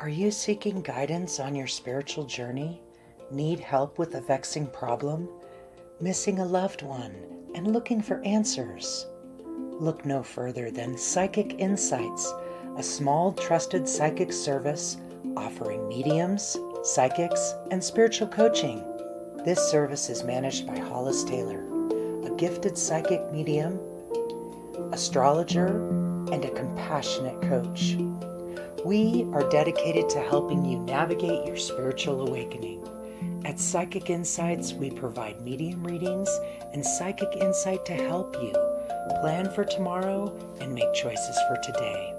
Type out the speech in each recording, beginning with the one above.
Are you seeking guidance on your spiritual journey? Need help with a vexing problem? Missing a loved one and looking for answers? Look no further than Psychic Insights, a small trusted psychic service offering mediums, psychics, and spiritual coaching. This service is managed by Hollis Taylor, a gifted psychic medium, astrologer, and a compassionate coach. We are dedicated to helping you navigate your spiritual awakening. At Psychic Insights, we provide medium readings and psychic insight to help you plan for tomorrow and make choices for today.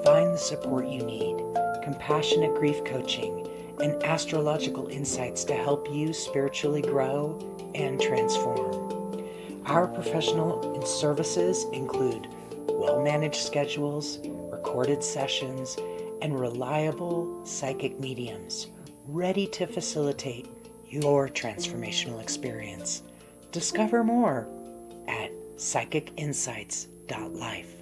Find the support you need, compassionate grief coaching, and astrological insights to help you spiritually grow and transform. Our professional services include well-managed schedules, recorded sessions, and reliable psychic mediums ready to facilitate your transformational experience. Discover more at psychicinsights.life.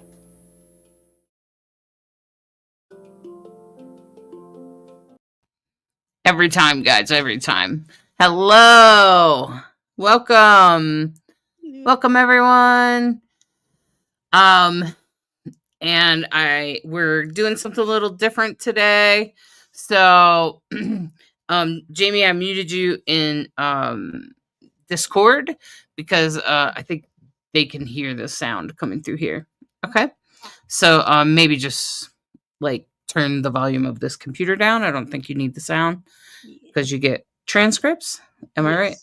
Every time, guys, every time. Hello. Welcome. Welcome, everyone. And we're doing something a little different today. So, Jamie, I muted you in Discord because I think they can hear the sound coming through here. Okay. So, maybe just like turn the volume of this computer down. I don't think you need the sound because you get transcripts. Am I right?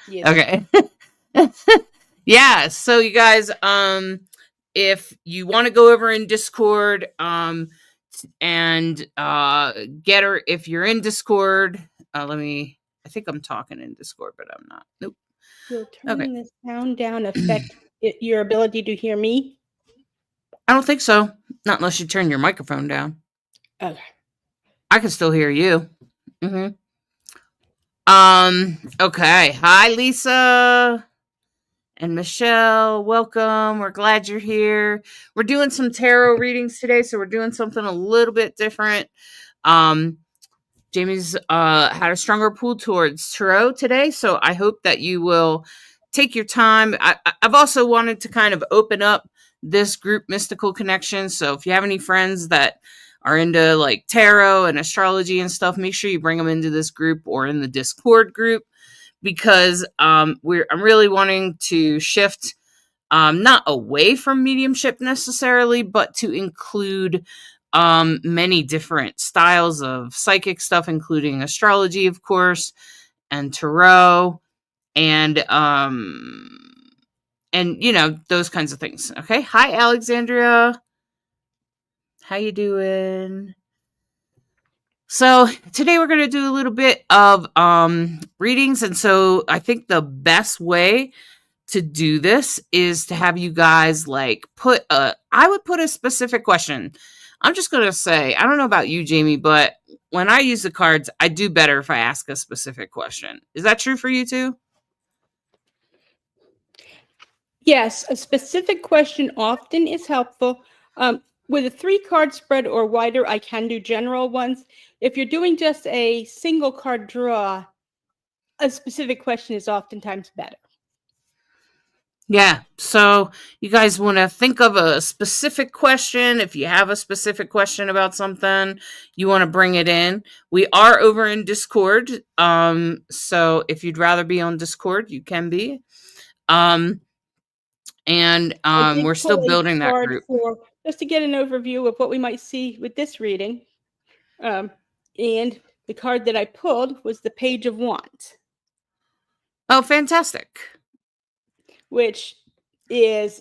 Yes. Okay. Yeah. So you guys, if you want to go over in Discord, and get her, if you're in Discord, I think I'm talking in Discord, but I'm not. Nope. Will turning the sound down affect your ability to hear me? I don't think so. Not unless you turn your microphone down. Okay. I can still hear you. Mm-hmm. Okay. Hi, Lisa and Michelle. Welcome. We're glad you're here. We're doing some tarot readings today, so we're doing something a little bit different. Jamie's had a stronger pull towards tarot today, so I hope that you will take your time. I've also wanted to kind of open up this group, Mystical Connection. So if you have any friends that are into like tarot and astrology and stuff, make sure you bring them into this group or in the Discord group, because I'm really wanting to shift not away from mediumship necessarily, but to include many different styles of psychic stuff, including astrology, of course, and tarot, and you know, those kinds of things. Okay. Hi, Alexandria. How you doing? So today we're going to do a little bit of readings. And so I think the best way to do this is to have you guys like I would put a specific question. I'm just going to say, I don't know about you, Jamie, but when I use the cards, I do better if I ask a specific question. Is that true for you too? Yes, a specific question often is helpful. With a 3-card spread or wider, I can do general ones. If you're doing just a single card draw, a specific question is oftentimes better. Yeah, so you guys want to think of a specific question. If you have a specific question about something, you want to bring it in. We are over in Discord, so if you'd rather be on Discord, you can be. And we're still building that group. Just to get an overview of what we might see with this reading. And the card that I pulled was the Page of Wands. Oh, fantastic. Which is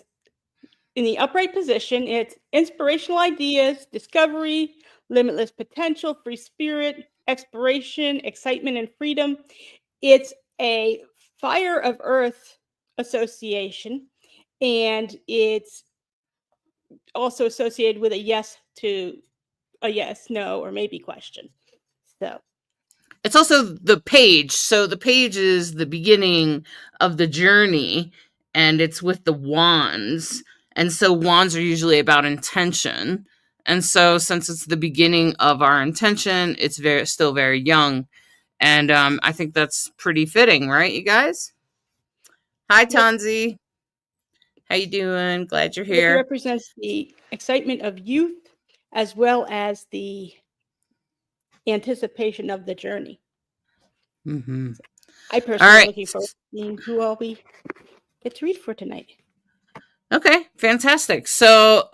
in the upright position. It's inspirational ideas, discovery, limitless potential, free spirit, exploration, excitement, and freedom. It's a fire of earth association, and it's also associated with a yes, no, or maybe question. So it's also the page. So the page is the beginning of the journey, and it's with the wands. And so wands are usually about intention. And so since it's the beginning of our intention, it's still very young. And I think that's pretty fitting, right, you guys? Hi, Yep. Tanzi. How you doing? Glad you're It here. represents the excitement of youth as well as the anticipation of the journey. Mm-hmm. I All personally am right. looking forward to seeing who all we get to read for tonight. Okay, fantastic. So,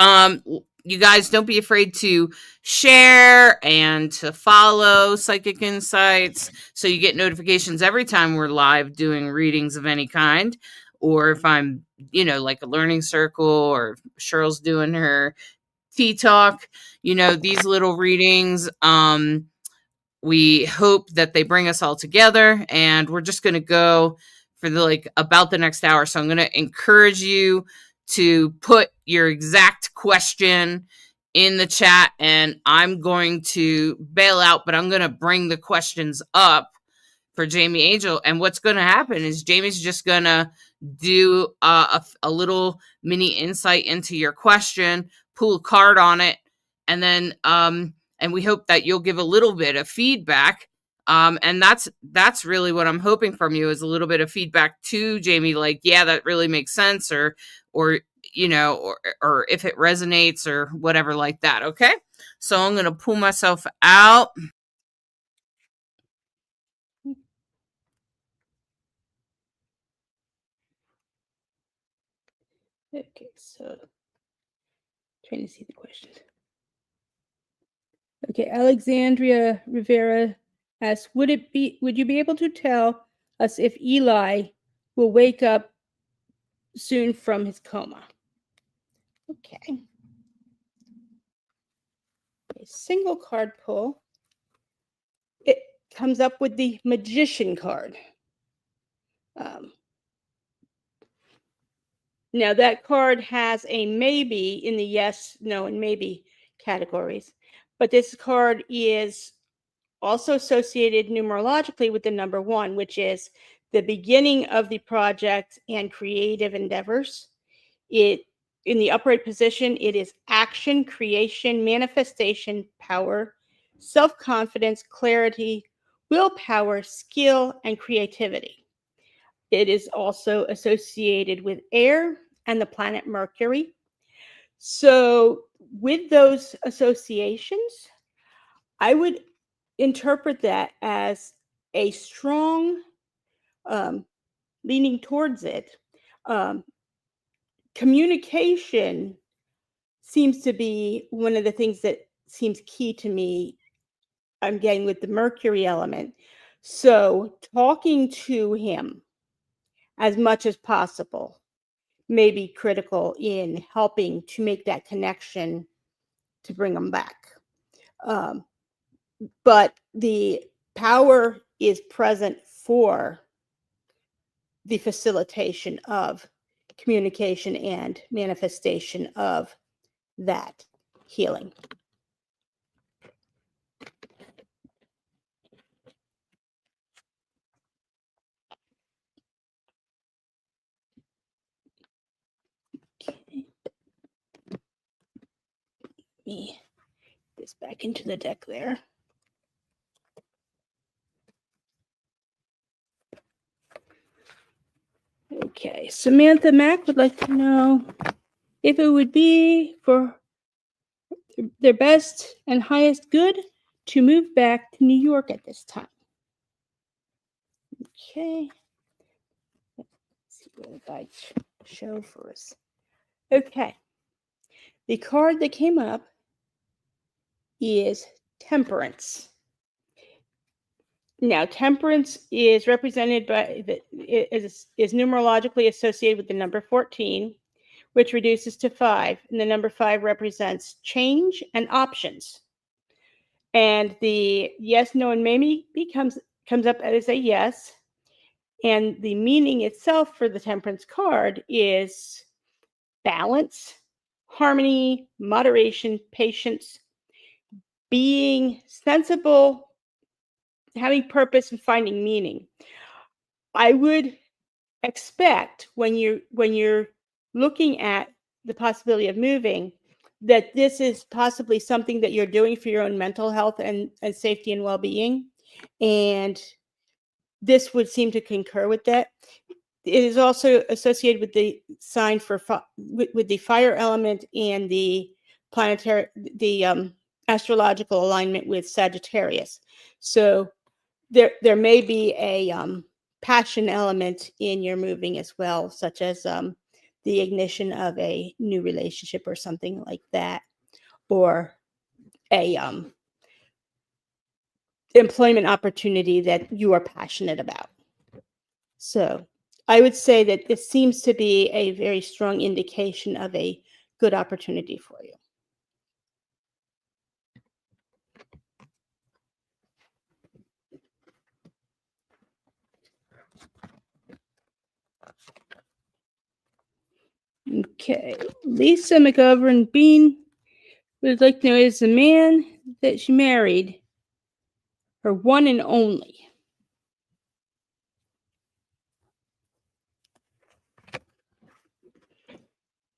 you guys don't be afraid to share and to follow Psychic Insights so you get notifications every time we're live doing readings of any kind. Or if I'm, like a learning circle, or Cheryl's doing her tea talk, these little readings, we hope that they bring us all together, and we're just going to go for about the next hour. So I'm going to encourage you to put your exact question in the chat, and I'm going to bail out, but I'm going to bring the questions up for Jamie Angel. And what's going to happen is Jamie's just going to do a little mini insight into your question, pull a card on it, and then and we hope that you'll give a little bit of feedback. And that's really what I'm hoping from you, is a little bit of feedback to Jamie, like, yeah, that really makes sense, or or if it resonates or whatever like that. Okay, so I'm gonna pull myself out. Okay, so trying to see the questions. Okay, Alexandria Rivera asks, would you be able to tell us if Eli will wake up soon from his coma? Okay. A single card pull. It comes up with the Magician card. Now that card has a maybe in the yes, no, and maybe categories, but this card is also associated numerologically with the number 1, which is the beginning of the project and creative endeavors. It, in the upright position, it is action, creation, manifestation, power, self-confidence, clarity, willpower, skill, and creativity. It is also associated with air and the planet Mercury. So with those associations, I would interpret that as a strong leaning towards it. Communication seems to be one of the things that seems key to me. I'm getting with the Mercury element. So talking to him as much as possible may be critical in helping to make that connection to bring them back. But the power is present for the facilitation of communication and manifestation of that healing. Okay. Let me put this back into the deck there. Okay, Samantha Mack would like to know if it would be for their best and highest good to move back to New York at this time. Okay. Let's see what the guides show for us. Okay. The card that came up is Temperance. Now, Temperance is represented by is numerologically associated with the number 14, which reduces to 5, and the number 5 represents change and options. And the yes, no, and maybe comes up as a yes, and the meaning itself for the Temperance card is balance, harmony, moderation, patience, being sensible, having purpose, and finding meaning. I would expect when you're looking at the possibility of moving that this is possibly something that you're doing for your own mental health and safety and well-being. And this would seem to concur with that. It is also associated with the sign for with the fire element and the planetary, the astrological alignment with Sagittarius. So there may be a passion element in your moving as well, such as the ignition of a new relationship or something like that, or a employment opportunity that you are passionate about. So I would say that this seems to be a very strong indication of a good opportunity for you. Okay, Lisa McGovern Bean would like to know, is the man that she married her one and only?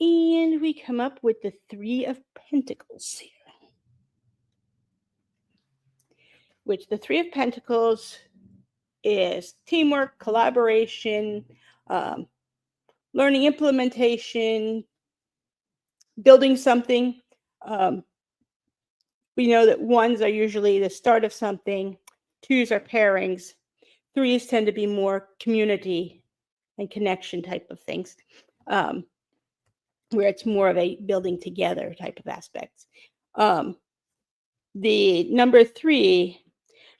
And we come up with the Three of Pentacles here. Which the Three of Pentacles is teamwork, collaboration, learning, implementation, building something. We know that ones are usually the start of something, twos are pairings, threes tend to be more community and connection type of things, where it's more of a building together type of aspects. The number 3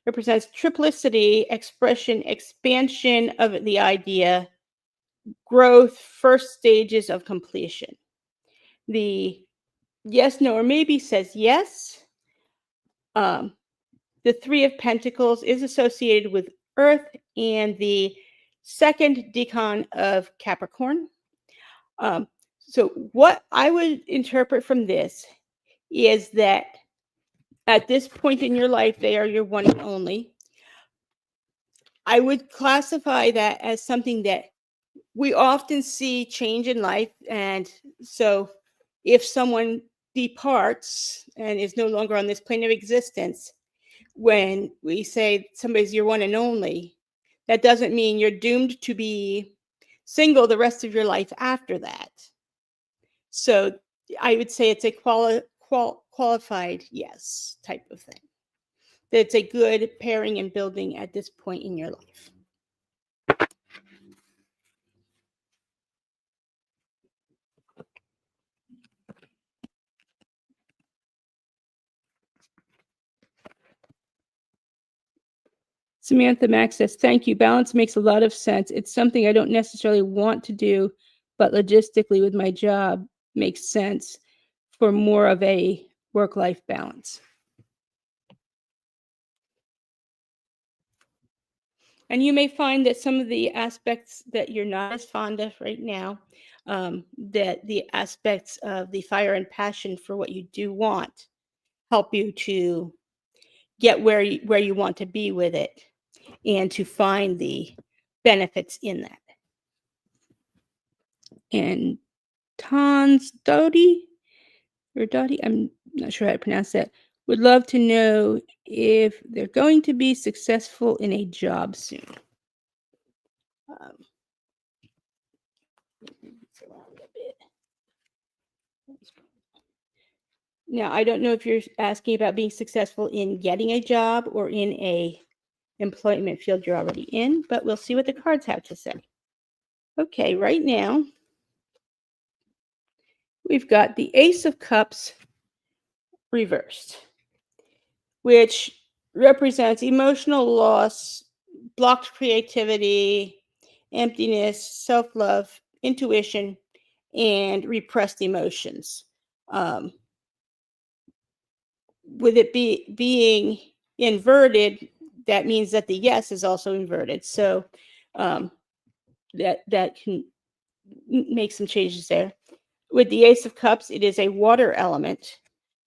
represents triplicity, expression, expansion of the idea, growth, first stages of completion. The yes, no, or maybe says yes. The Three of Pentacles is associated with Earth and the second decan of Capricorn. So what I would interpret from this is that at this point in your life, they are your one and only. I would classify that as something that we often see change in life. And so if someone departs and is no longer on this plane of existence, when we say somebody's your one and only, that doesn't mean you're doomed to be single the rest of your life after that. So I would say it's a qualified yes type of thing. That it's a good pairing and building at this point in your life. Samantha Max says, thank you. Balance makes a lot of sense. It's something I don't necessarily want to do, but logistically with my job makes sense for more of a work-life balance. And you may find that some of the aspects that you're not as fond of right now, that the aspects of the fire and passion for what you do want help you to get where you want to be with it and to find the benefits in that. And Tons Dodie, I'm not sure how to pronounce that, would love to know if they're going to be successful in a job soon. Now, I don't know if you're asking about being successful in getting a job or in a employment field you're already in, but we'll see what the cards have to say. Okay, right now, we've got the Ace of Cups reversed, which represents emotional loss, blocked creativity, emptiness, self-love, intuition, and repressed emotions. With it being inverted, that means that the yes is also inverted. So that can make some changes there. With the Ace of Cups, it is a water element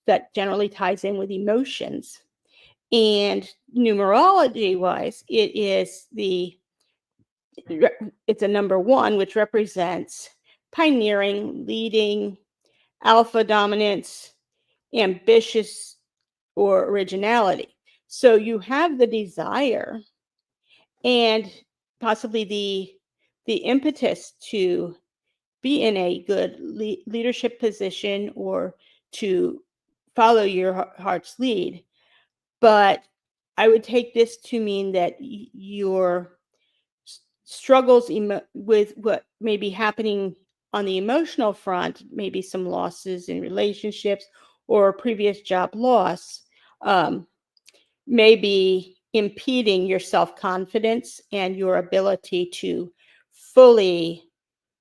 that generally ties in with emotions. And numerology-wise, it's a number 1, which represents pioneering, leading, alpha dominance, ambitious, or originality. So you have the desire and possibly the impetus to be in a good leadership position or to follow your heart's lead. But I would take this to mean that your struggles with what may be happening on the emotional front, maybe some losses in relationships or previous job loss, may be impeding your self-confidence and your ability to fully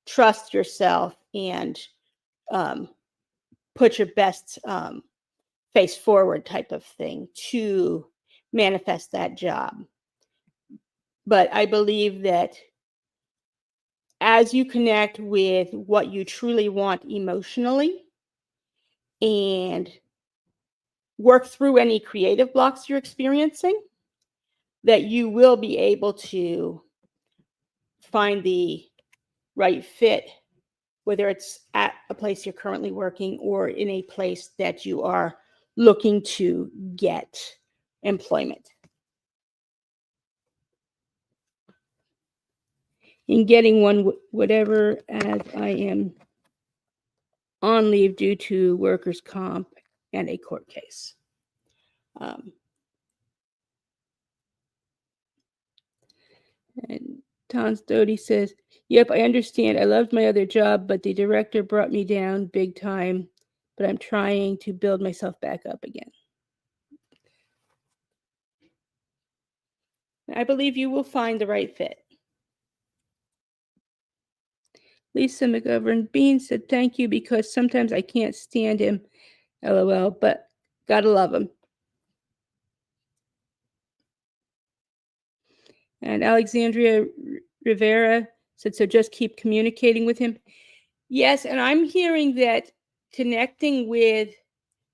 trust yourself and put your best face forward type of thing to manifest that job. But I believe that as you connect with what you truly want emotionally and work through any creative blocks you're experiencing, that you will be able to find the right fit, whether it's at a place you're currently working or in a place that you are looking to get employment. In getting one, whatever, as I am on leave due to workers' comp and a court case. And Tons Doty says, yep, I understand. I loved my other job, but the director brought me down big time, but I'm trying to build myself back up again. I believe you will find the right fit. Lisa McGovern Bean said, thank you, because sometimes I can't stand him, LOL, but gotta love him. And Alexandria Rivera said, so just keep communicating with him. Yes, and I'm hearing that connecting with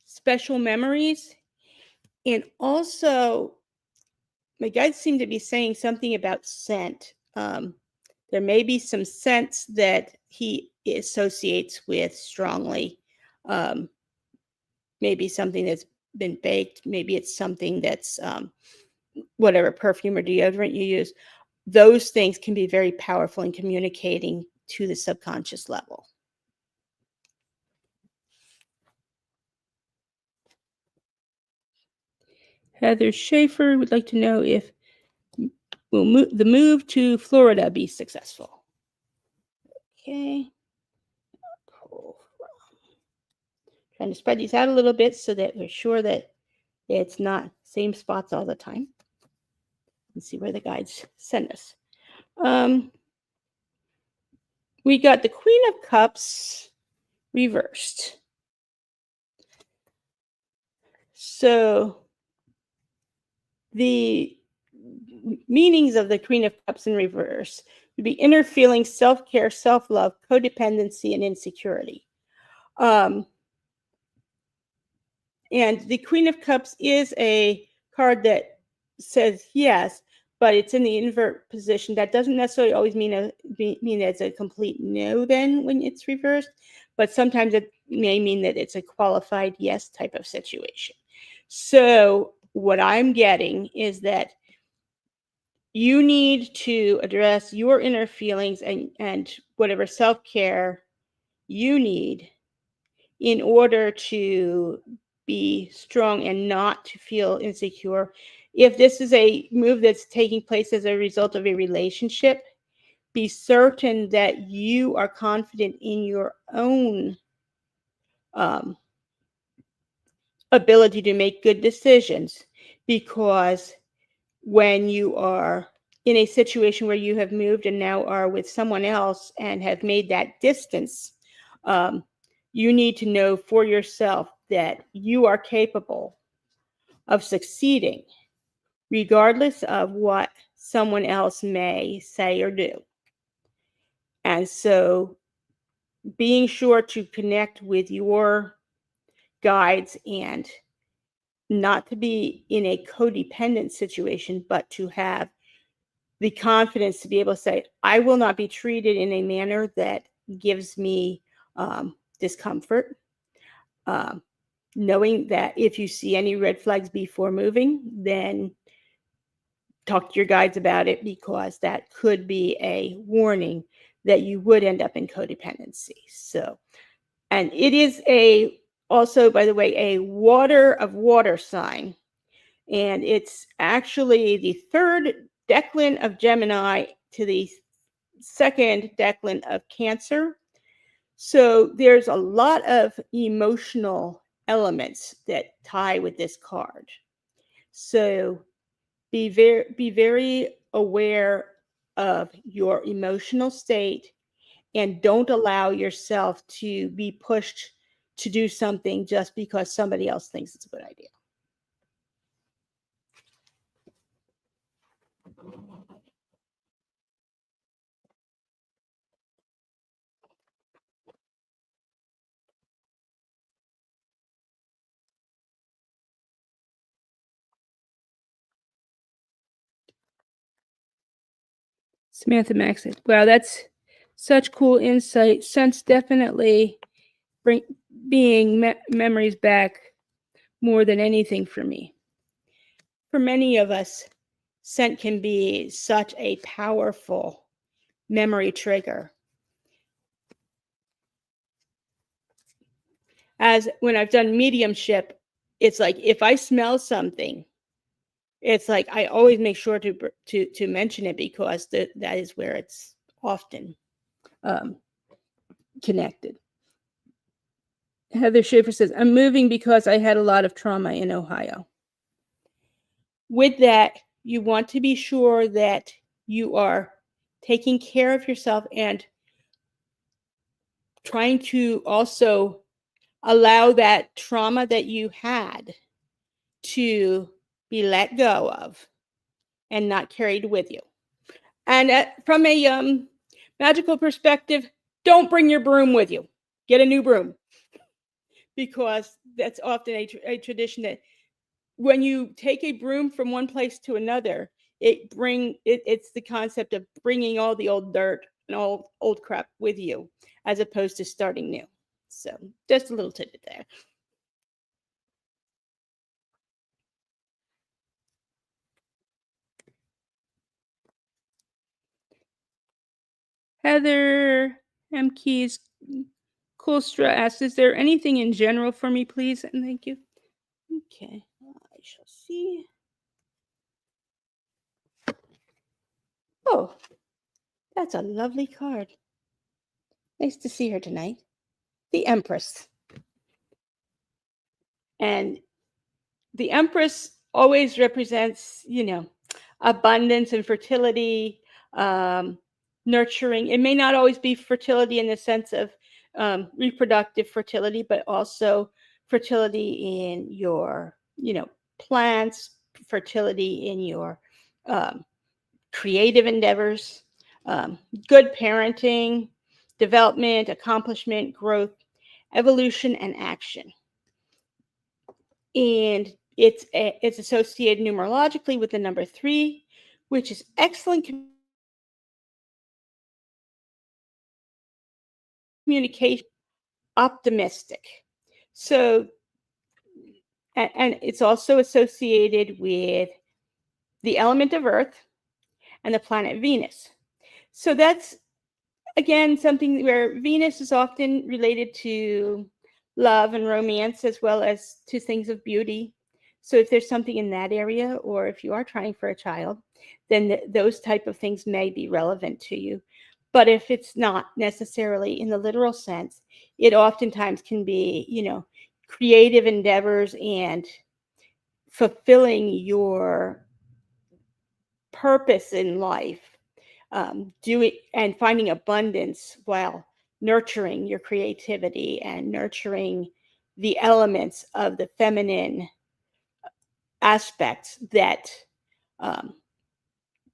special memories, and also my guides seem to be saying something about scent. There may be some scents that he associates with strongly. Maybe something that's been baked. Maybe it's something that's whatever perfume or deodorant you use. Those things can be very powerful in communicating to the subconscious level. Heather Schaefer would like to know if the move to Florida be successful. Okay. Trying to spread these out a little bit so that we're sure that it's not same spots all the time. Let's see where the guides send us. We got the Queen of Cups reversed. So the meanings of the Queen of Cups in reverse would be inner feelings, self-care, self-love, codependency, and insecurity. And the Queen of Cups is a card that says yes, but it's in the invert position. That doesn't necessarily always mean it's a complete no then when it's reversed, but sometimes it may mean that it's a qualified yes type of situation. So what I'm getting is that you need to address your inner feelings and whatever self-care you need in order to be strong and not to feel insecure. If this is a move that's taking place as a result of a relationship, be certain that you are confident in your own ability to make good decisions, because when you are in a situation where you have moved and now are with someone else and have made that distance, you need to know for yourself that you are capable of succeeding regardless of what someone else may say or do. And so being sure to connect with your guides and not to be in a codependent situation, but to have the confidence to be able to say, I will not be treated in a manner that gives me discomfort. Knowing that if you see any red flags before moving, then talk to your guides about it, because that could be a warning that you would end up in codependency. So, and it is also, by the way, a water sign. And it's actually the third declan of Gemini to the second declan of Cancer. So there's a lot of emotional elements that tie with this card. So be very aware of your emotional state, and don't allow yourself to be pushed to do something just because somebody else thinks it's a good idea. Samantha Max said, wow, that's such cool insight. Sense definitely being memories back more than anything for me. For many of us, scent can be such a powerful memory trigger. As when I've done mediumship, it's like if I smell something, it's like I always make sure to mention it, because that is where it's often connected. Heather Schaefer says, I'm moving because I had a lot of trauma in Ohio. With that, you want to be sure that you are taking care of yourself and trying to also allow that trauma that you had to be let go of and not carried with you. And from a magical perspective, don't bring your broom with you. Get a new broom, because that's often a tradition that when you take a broom from one place to another, it's the concept of bringing all the old dirt and old crap with you, as opposed to starting new. So just a little tidbit there. Heather M. Keys Kulstra asks, is there anything in general for me, please? And thank you. Okay, I shall see. Oh, that's a lovely card. Nice to see her tonight. The Empress. And the Empress always represents, abundance and fertility, nurturing. It may not always be fertility in the sense of reproductive fertility, but also fertility in your, plants, fertility in your creative endeavors, good parenting, development, accomplishment, growth, evolution, and action. And it's associated numerologically with the number 3, which is excellent communication, optimistic. So, and it's also associated with the element of Earth and the planet Venus. So that's, again, something where Venus is often related to love and romance, as well as to things of beauty. So if there's something in that area, or if you are trying for a child, then those type of things may be relevant to you. But if it's not necessarily in the literal sense, it oftentimes can be, creative endeavors and fulfilling your purpose in life, doing and finding abundance while nurturing your creativity and nurturing the elements of the feminine aspects that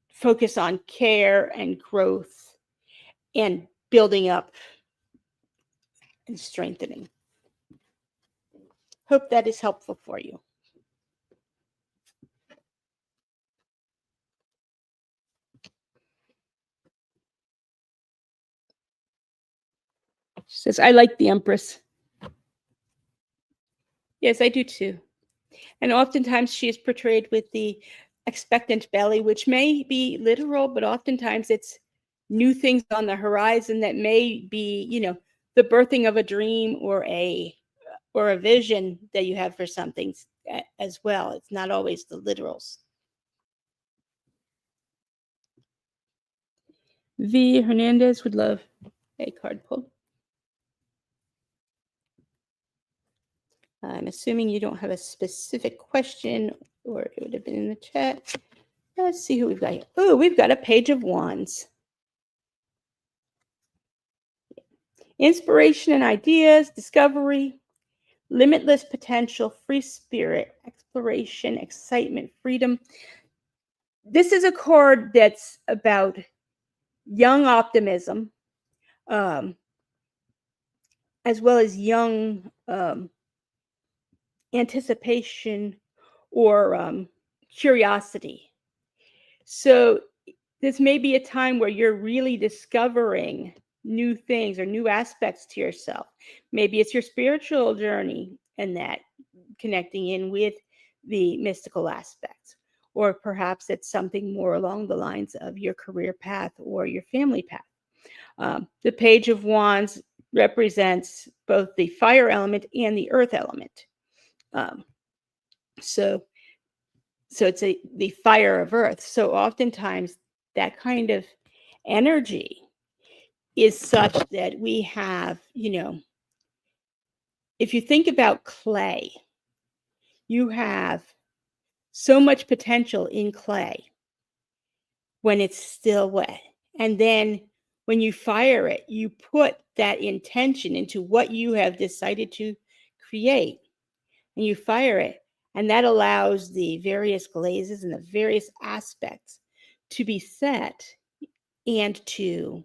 focus on care and growth and building up and strengthening. Hope that is helpful for you. She says, I like the Empress. Yes, I do too. And oftentimes she is portrayed with the expectant belly, which may be literal, but oftentimes it's new things on the horizon that may be, the birthing of a dream or a vision that you have for something as well. It's not always the literals. V. Hernandez would love a card pulled. I'm assuming you don't have a specific question, or it would have been in the chat. Let's see who we've got here. Oh, we've got a Page of Wands. Inspiration and ideas, discovery, limitless potential, free spirit, exploration, excitement, freedom. This is a card that's about young optimism, as well as young anticipation or curiosity. So this may be a time where you're really discovering new things or new aspects to yourself. Maybe it's your spiritual journey and that connecting in with the mystical aspects, or perhaps it's something more along the lines of your career path or your family path. The Page of Wands represents both the fire element and the earth element. So it's the fire of earth. So oftentimes that kind of energy is such that we have, if you think about clay, you have so much potential in clay when it's still wet. And then when you fire it, you put that intention into what you have decided to create, and you fire it. And that allows the various glazes and the various aspects to be set and to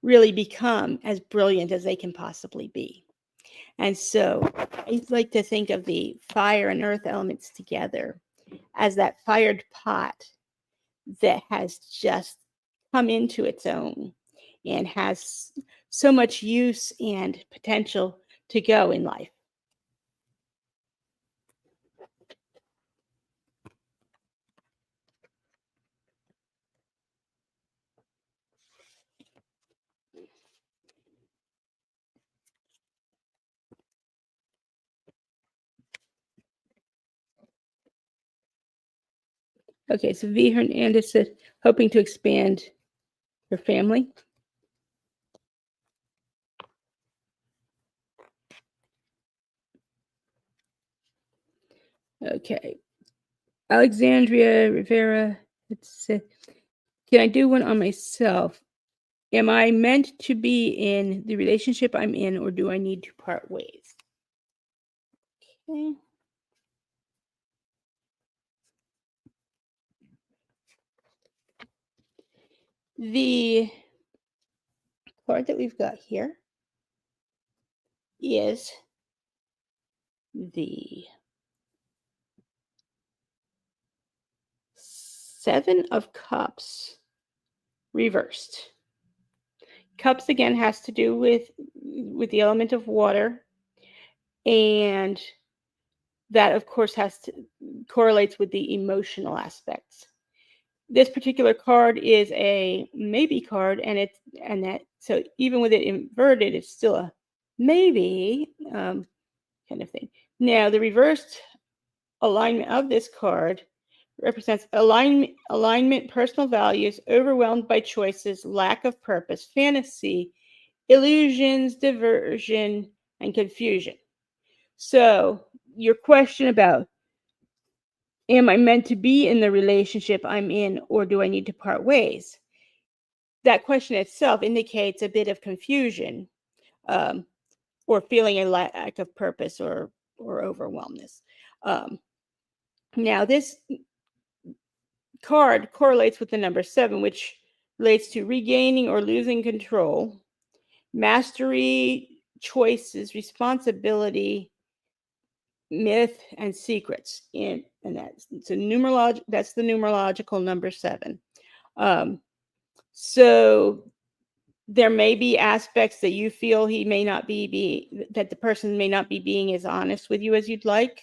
really become as brilliant as they can possibly be. And so I like to think of the fire and earth elements together as that fired pot that has just come into its own and has so much use and potential to go in life. Okay, so V. Hernandez said, hoping to expand her family. Okay. Alexandria Rivera said, can I do one on myself? Am I meant to be in the relationship I'm in, or do I need to part ways? Okay. The card that we've got here is the Seven of Cups reversed. Cups again has to do with the element of water, and that of course correlates with the emotional aspects. This particular card is a maybe card, so even with it inverted, it's still a maybe kind of thing. Now the reversed alignment of this card represents alignment, personal values, overwhelmed by choices, lack of purpose, fantasy, illusions, diversion, and confusion. So your question about, am I meant to be in the relationship I'm in, or do I need to part ways? That question itself indicates a bit of confusion, or feeling a lack of purpose or overwhelmness. Now, this card correlates with the number 7, which relates to regaining or losing control, mastery, choices, responsibility, myth, and secrets. And that's the numerological number 7. So There may be aspects that you feel he may not that the person may not be being as honest with you as you'd like.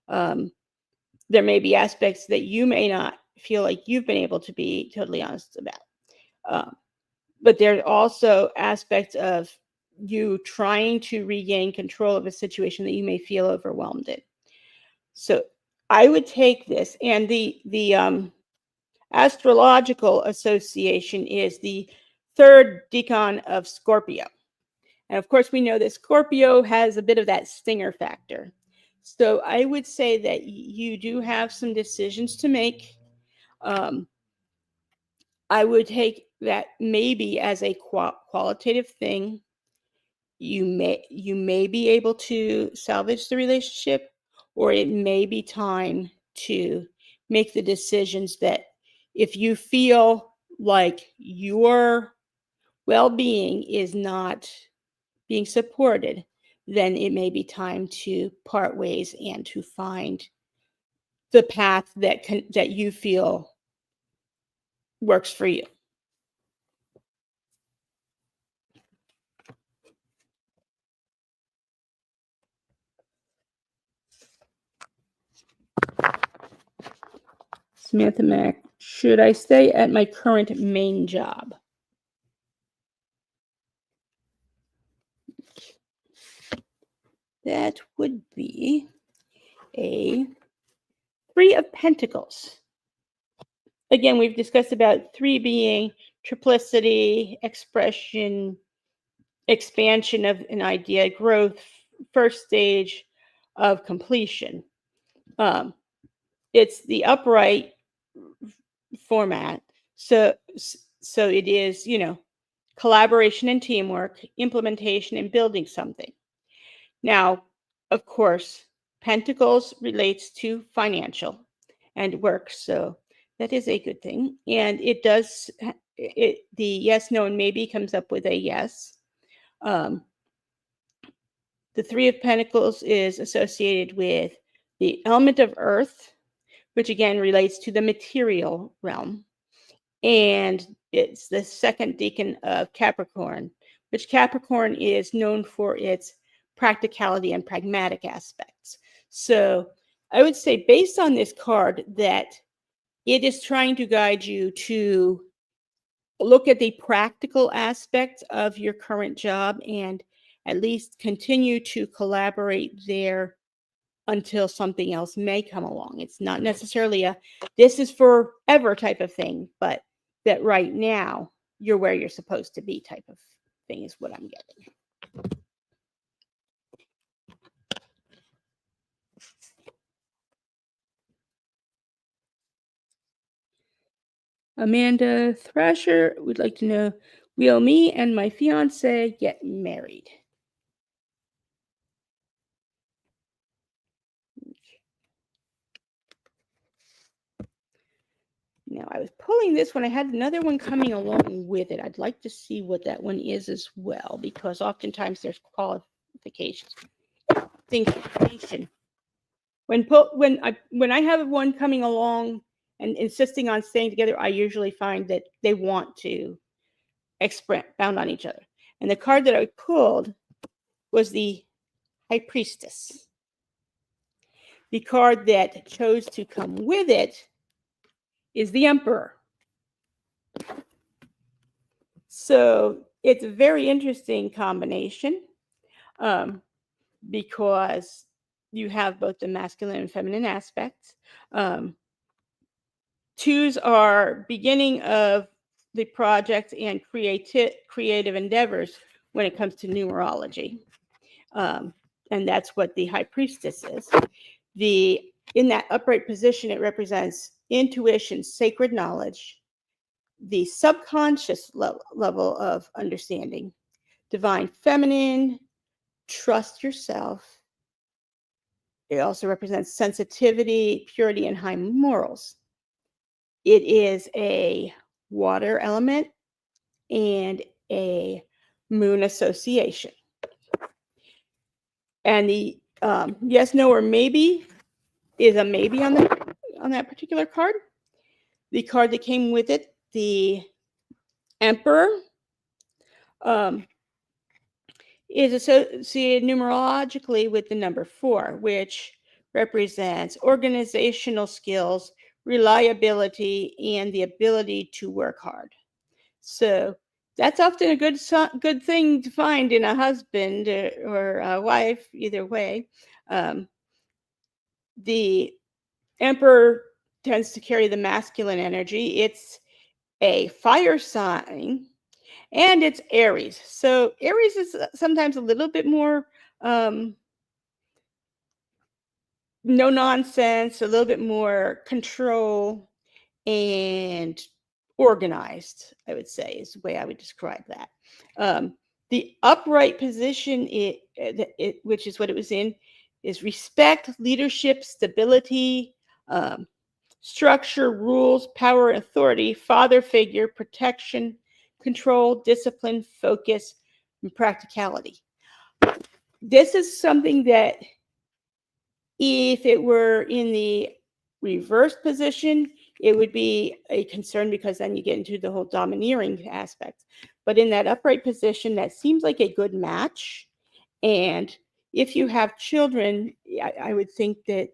There may be aspects that you may not feel like you've been able to be totally honest about. But there are also aspects of you trying to regain control of a situation that you may feel overwhelmed in. So I would take this, and the astrological association is the third decan of Scorpio. And of course, we know that Scorpio has a bit of that stinger factor. So I would say that you do have some decisions to make. I would take that maybe as a qualitative thing. You may be able to salvage the relationship, or it may be time to make the decisions that if you feel like your well-being is not being supported, then it may be time to part ways and to find the path that you feel works for you. Samantha Mack, should I stay at my current main job? That would be a Three of Pentacles. Again, we've discussed about three being triplicity, expression, expansion of an idea, growth, first stage of completion. It's the upright format. So it is, collaboration and teamwork, implementation and building something. Now, of course, Pentacles relates to financial and work, so that is a good thing. And it does, the yes, no, and maybe comes up with a yes. The Three of Pentacles is associated with the element of earth, which again relates to the material realm. And it's the second decan of Capricorn, which Capricorn is known for its practicality and pragmatic aspects. So I would say, based on this card, that it is trying to guide you to look at the practical aspects of your current job and at least continue to collaborate there until something else may come along. It's not necessarily a this is forever type of thing, but that right now you're where you're supposed to be type of thing is what I'm getting. Amanda Thrasher would like to know, will me and my fiance get married? Now, I was pulling this one. I had another one coming along with it. I'd like to see what that one is as well, because oftentimes there's qualifications. Think. When I have one coming along and insisting on staying together, I usually find that they want to expound on each other. And the card that I pulled was the High Priestess. The card that chose to come with it is the Emperor. So it's a very interesting combination because you have both the masculine and feminine aspects. Twos are beginning of the project and creative endeavors when it comes to numerology. And that's what the High Priestess is. In that upright position, it represents intuition, sacred knowledge, the subconscious level of understanding, divine feminine, trust yourself. It also represents sensitivity, purity, and high morals. It is a water element and a moon association. And the yes, no, or maybe is a maybe on that particular card. The card that came with it, the Emperor, is associated numerologically with the number 4, which represents organizational skills, reliability, and the ability to work hard. So that's often a good thing to find in a husband or a wife, either way. The Emperor tends to carry the masculine energy. It's a fire sign, and it's Aries. So Aries is sometimes a little bit more no nonsense, a little bit more control and organized, I would say, is the way I would describe that. The upright position, which is what it was in, is respect, leadership, stability, structure, rules, power, authority, father figure, protection, control, discipline, focus, and practicality. This is something that if it were in the reversed position, it would be a concern because then you get into the whole domineering aspect. But in that upright position, that seems like a good match. And if you have children, I would think that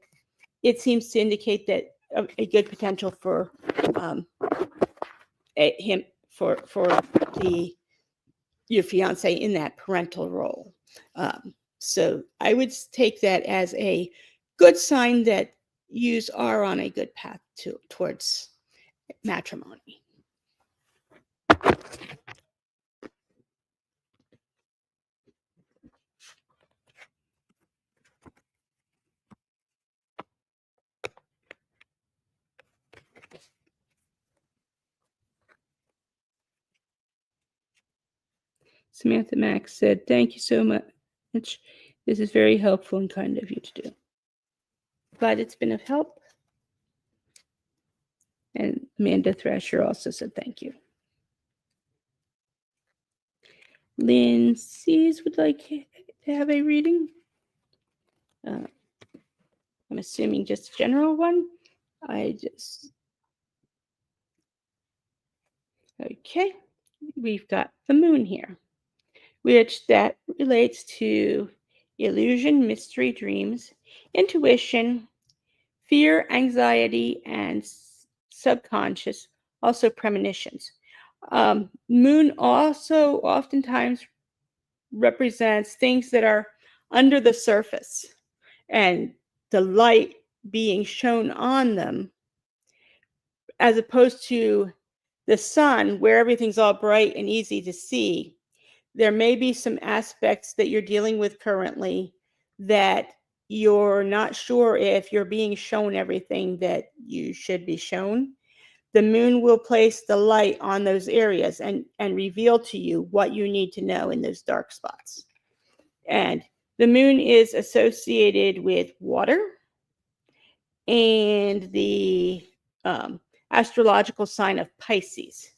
it seems to indicate that a good potential for him for your fiance in that parental role. So I would take that as a good sign that you are on a good path towards matrimony. Samantha Max said, "Thank you so much. This is very helpful and kind of you to do." Glad it's been of help. And Amanda Thrasher also said thank you. Lynn Sees would like to have a reading. I'm assuming just a general one. Okay, we've got the moon here, which that relates to illusion, mystery, dreams, intuition, fear, anxiety, and subconscious, also premonitions. Moon also oftentimes represents things that are under the surface and the light being shown on them, as opposed to the sun where everything's all bright and easy to see. There may be some aspects that you're dealing with currently that you're not sure if you're being shown everything that you should be shown. The moon will place the light on those areas and reveal to you what you need to know in those dark spots. And the moon is associated with water and the astrological sign of Pisces.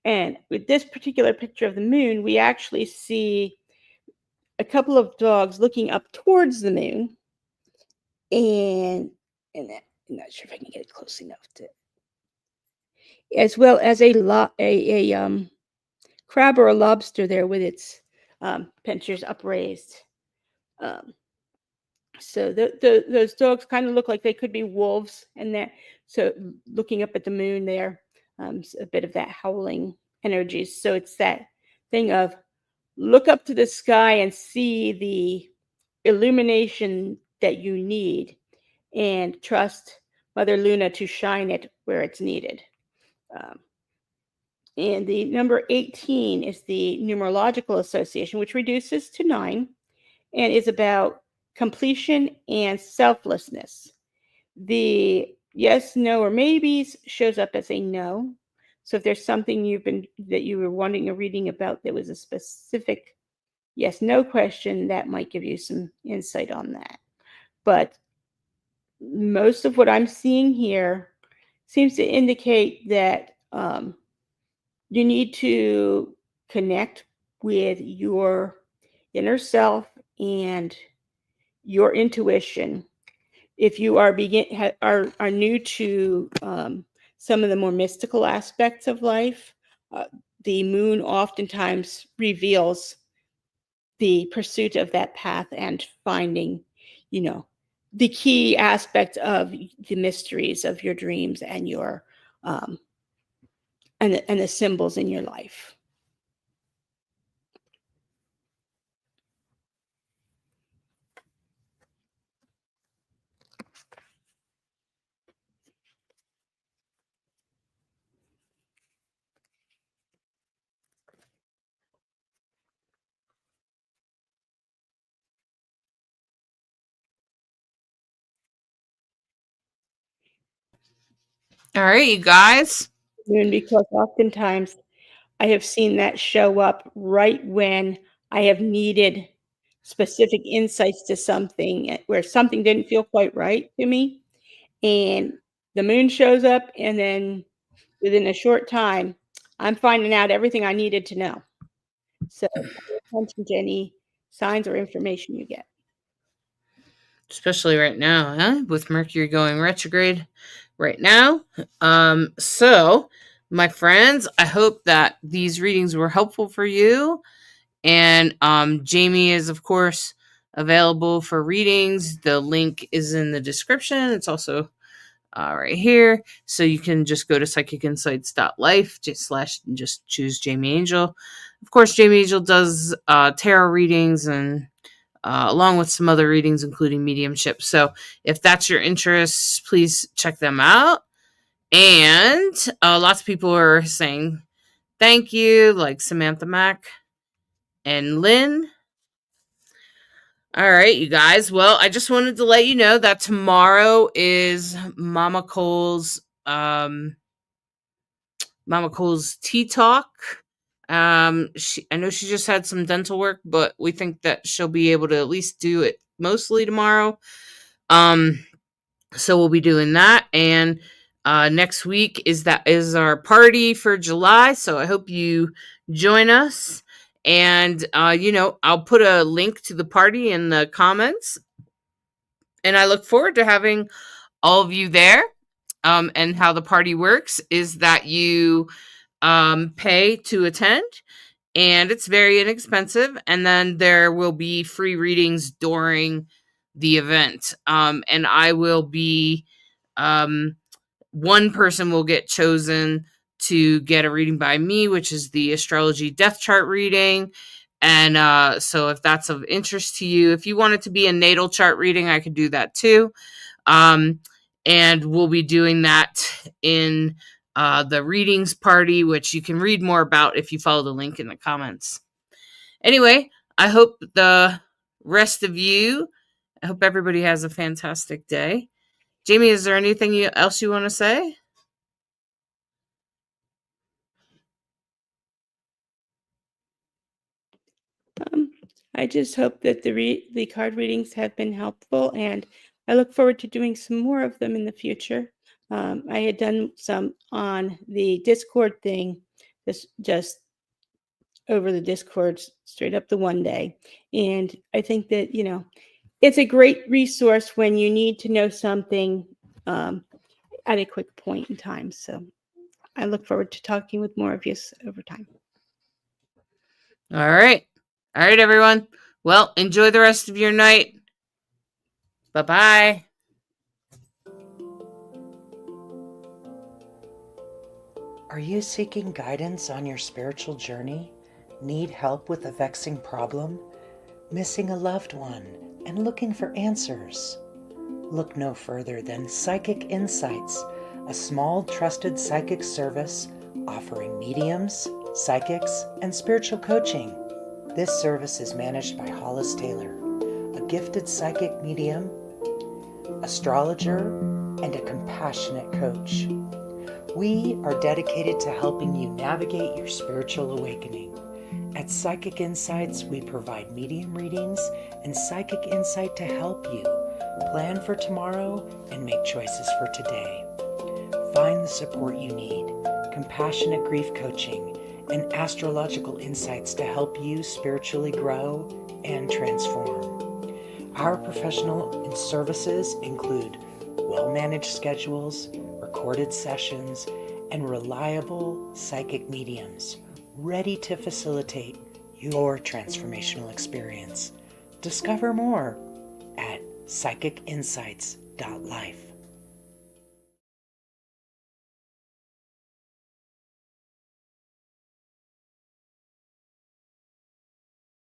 And with this particular picture of the moon, we actually see a couple of dogs looking up towards the moon, and I'm not sure if I can get it close enough to, as well as a crab or a lobster there with its pincers upraised. So those dogs kind of look like they could be wolves, and that so looking up at the moon there, a bit of that howling energy. So it's that thing of look up to the sky and see the illumination that you need, and trust Mother Luna to shine it where it's needed. And the number 18 is the numerological association, which reduces to 9 and is about completion and selflessness. The yes, no, or maybes shows up as a no. So if there's something that you were wanting a reading about that was a specific yes, no question, that might give you some insight on that. But most of what I'm seeing here seems to indicate that you need to connect with your inner self and your intuition. If you are new to some of the more mystical aspects of life, the moon oftentimes reveals the pursuit of that path and finding, the key aspect of the mysteries of your dreams and your and the symbols in your life. All right, you guys. And because oftentimes I have seen that show up right when I have needed specific insights to something where something didn't feel quite right to me. And the moon shows up, and then within a short time, I'm finding out everything I needed to know. So pay attention to any signs or information you get. Especially right now, huh? With Mercury going retrograde right now. So, my friends, I hope that these readings were helpful for you. And Jamie is, of course, available for readings. The link is in the description. It's also right here. So you can just go to psychicinsights.life just choose Jamie Angel. Of course, Jamie Angel does tarot readings and along with some other readings, including mediumship. So if that's your interest, please check them out. And lots of people are saying thank you, like Samantha Mack and Lynn. All right, you guys. Well, I just wanted to let you know that tomorrow is Mama Cole's tea talk. I know she just had some dental work, but we think that she'll be able to at least do it mostly tomorrow. So we'll be doing that, and next week is our party for July. So I hope you join us, and I'll put a link to the party in the comments, and I look forward to having all of you there. And how the party works is that you pay to attend, and it's very inexpensive. And then there will be free readings during the event. And I will be, one person will get chosen to get a reading by me, which is the astrology death chart reading. And so if that's of interest to you, if you want it to be a natal chart reading, I could do that too. And we'll be doing that in the readings party, which you can read more about if you follow the link in the comments. Anyway, I hope everybody has a fantastic day. Jamie, is there anything else you want to say? I just hope that the card readings have been helpful, and I look forward to doing some more of them in the future. I had done some on the Discord thing, just over the Discord, straight up the one day. And I think that, it's a great resource when you need to know something at a quick point in time. So I look forward to talking with more of you over time. All right, everyone. Well, enjoy the rest of your night. Bye-bye. Are you seeking guidance on your spiritual journey? Need help with a vexing problem? Missing a loved one and looking for answers? Look no further than Psychic Insights, a small trusted psychic service offering mediums, psychics, and spiritual coaching. This service is managed by Hollis Taylor, a gifted psychic medium, astrologer, and a compassionate coach. We are dedicated to helping you navigate your spiritual awakening. At Psychic Insights, we provide medium readings and psychic insight to help you plan for tomorrow and make choices for today. Find the support you need, compassionate grief coaching, and astrological insights to help you spiritually grow and transform. Our professional services include well-managed schedules, recorded sessions, and reliable psychic mediums, ready to facilitate your transformational experience. Discover more at psychicinsights.life.